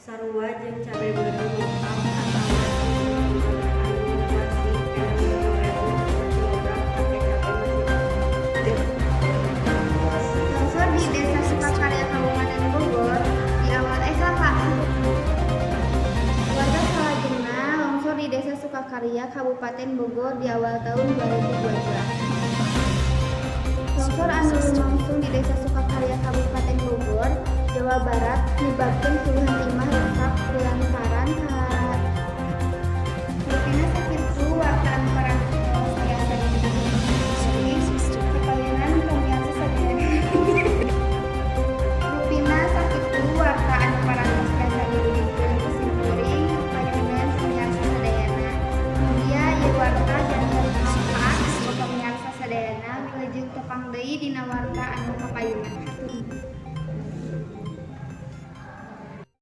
sarua jeung cabe beureum lokal atawa inflasi Longsor di Desa Sukakarya Kabupaten Bogor di awal Warga Salajengna longsor di Desa Sukakarya Kabupaten Bogor di awal tahun 2012. Longsor anu lumangsung di Desa Sukakarya Kabupaten